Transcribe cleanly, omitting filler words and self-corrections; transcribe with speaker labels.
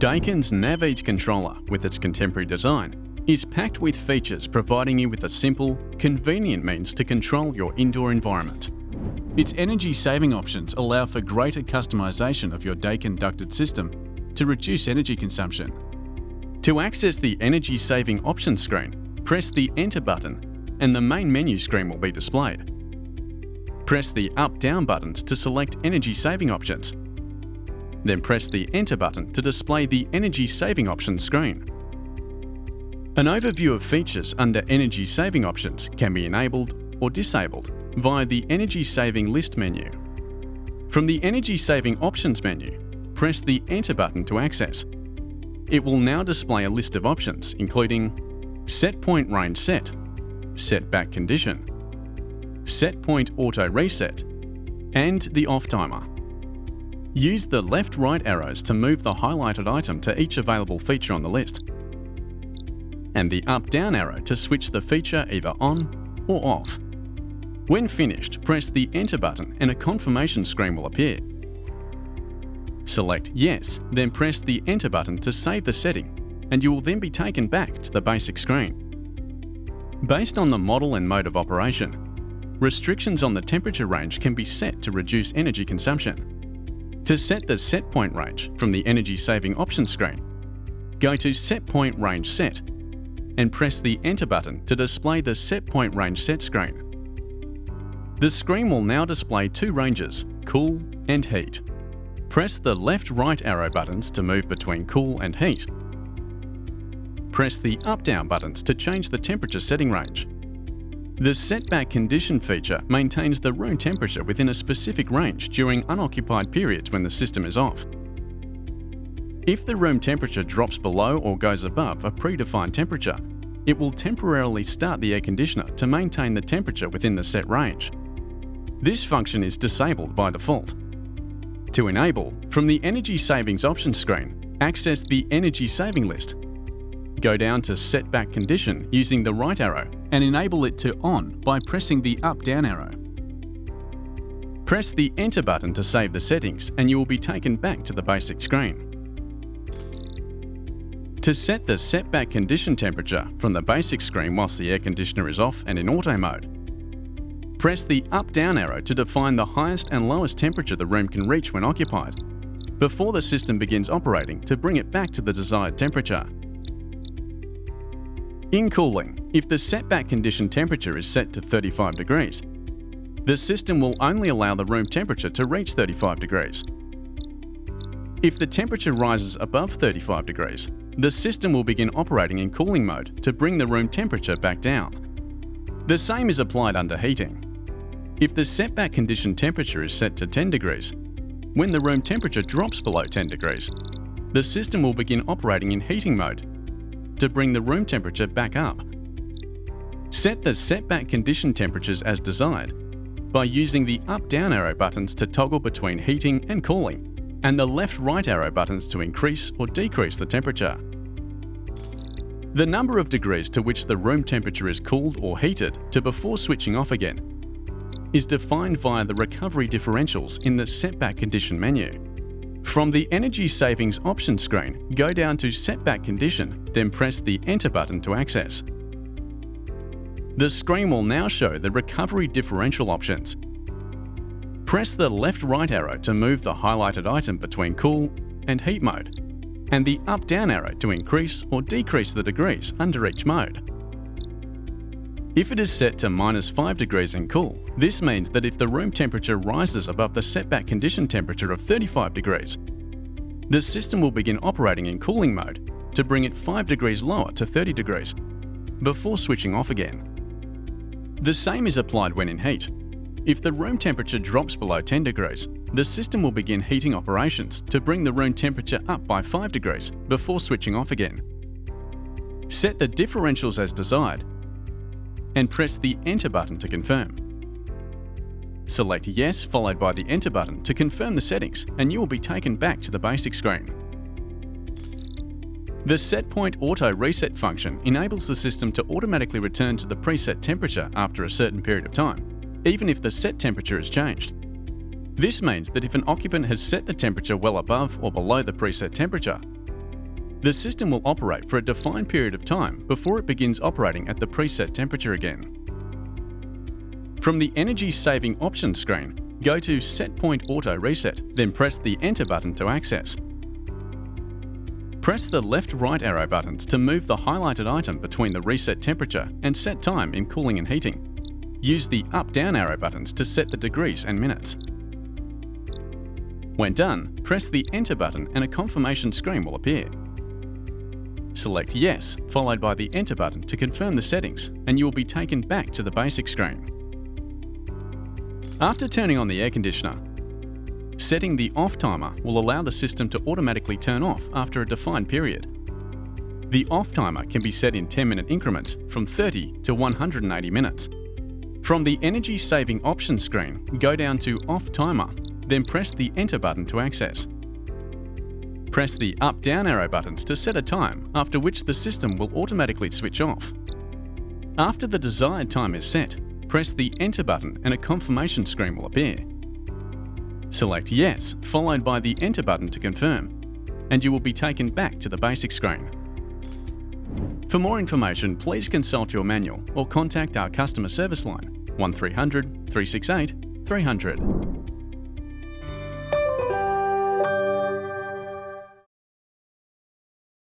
Speaker 1: Daikin's NavEase controller, with its contemporary design, is packed with features providing you with a simple, convenient means to control your indoor environment. Its energy-saving options allow for greater customization of your Daikin ducted system to reduce energy consumption. To access the energy-saving options screen, press the Enter button and the main menu screen will be displayed. Press the Up-Down buttons to select energy-saving options. Then press the Enter button to display the energy-saving options screen. An overview of features under Energy Saving Options can be enabled or disabled via the Energy Saving List menu. From the Energy Saving Options menu, press the Enter button to access. It will now display a list of options including Set Point Range Set, Set Back Condition, Set Point Auto Reset, and the Off Timer. Use the left-right arrows to move the highlighted item to each available feature on the list, and the up-down arrow to switch the feature either on or off. When finished, press the Enter button and a confirmation screen will appear. Select Yes, then press the Enter button to save the setting, and you will then be taken back to the basic screen. Based on the model and mode of operation, restrictions on the temperature range can be set to reduce energy consumption. To set the set point range from the Energy Saving Options screen, go to Set Point Range Set and press the Enter button to display the Set Point Range Set screen. The screen will now display two ranges, Cool and Heat. Press the left-right arrow buttons to move between Cool and Heat. Press the Up-Down buttons to change the temperature setting range. The Setback Condition feature maintains the room temperature within a specific range during unoccupied periods when the system is off. If the room temperature drops below or goes above a predefined temperature, it will temporarily start the air conditioner to maintain the temperature within the set range. This function is disabled by default. To enable, from the Energy Savings Options screen, access the Energy Saving list. Go down to Setback Condition using the right arrow and enable it to On by pressing the Up-Down arrow. Press the Enter button to save the settings and you will be taken back to the basic screen. To set the Setback Condition temperature from the basic screen whilst the air conditioner is off and in auto mode, press the Up-Down arrow to define the highest and lowest temperature the room can reach when occupied, before the system begins operating to bring it back to the desired temperature. In cooling, if the setback condition temperature is set to 35 degrees, the system will only allow the room temperature to reach 35 degrees. If the temperature rises above 35 degrees, the system will begin operating in cooling mode to bring the room temperature back down. The same is applied under heating. If the setback condition temperature is set to 10 degrees, when the room temperature drops below 10 degrees, the system will begin operating in heating mode to bring the room temperature back up. Set the setback condition temperatures as desired by using the up-down arrow buttons to toggle between heating and cooling, and the left-right arrow buttons to increase or decrease the temperature. The number of degrees to which the room temperature is cooled or heated to before switching off again is defined via the recovery differentials in the setback condition menu. From the Energy Savings Options screen, go down to Setback Condition, then press the Enter button to access. The screen will now show the recovery differential options. Press the left-right arrow to move the highlighted item between cool and heat mode, and the up-down arrow to increase or decrease the degrees under each mode. If it is set to -5 degrees in cool, this means that if the room temperature rises above the setback condition temperature of 35 degrees, the system will begin operating in cooling mode to bring it 5 degrees lower to 30 degrees, before switching off again. The same is applied when in heat. If the room temperature drops below 10 degrees, the system will begin heating operations to bring the room temperature up by 5 degrees before switching off again. Set the differentials as desired and press the Enter button to confirm. Select Yes followed by the Enter button to confirm the settings and you will be taken back to the basic screen. The Set Point Auto Reset function enables the system to automatically return to the preset temperature after a certain period of time, even if the set temperature is changed. This means that if an occupant has set the temperature well above or below the preset temperature, The system will operate for a defined period of time before it begins operating at the preset temperature again. From the Energy Saving Options screen, go to Set Point Auto Reset, then press the Enter button to access. Press the left-right arrow buttons to move the highlighted item between the reset temperature and set time in cooling and heating. Use the up-down arrow buttons to set the degrees and minutes. When done, press the Enter button and a confirmation screen will appear. Select Yes, followed by the Enter button to confirm the settings, and you will be taken back to the basic screen. After turning on the air conditioner, setting the off timer will allow the system to automatically turn off after a defined period. The off timer can be set in 10-minute increments from 30 to 180 minutes. From the Energy Saving Options screen, go down to Off Timer, then press the Enter button to access. Press the up-down arrow buttons to set a time, after which the system will automatically switch off. After the desired time is set, press the Enter button and a confirmation screen will appear. Select Yes, followed by the Enter button to confirm, and you will be taken back to the basic screen. For more information, please consult your manual or contact our customer service line 1300 368 300.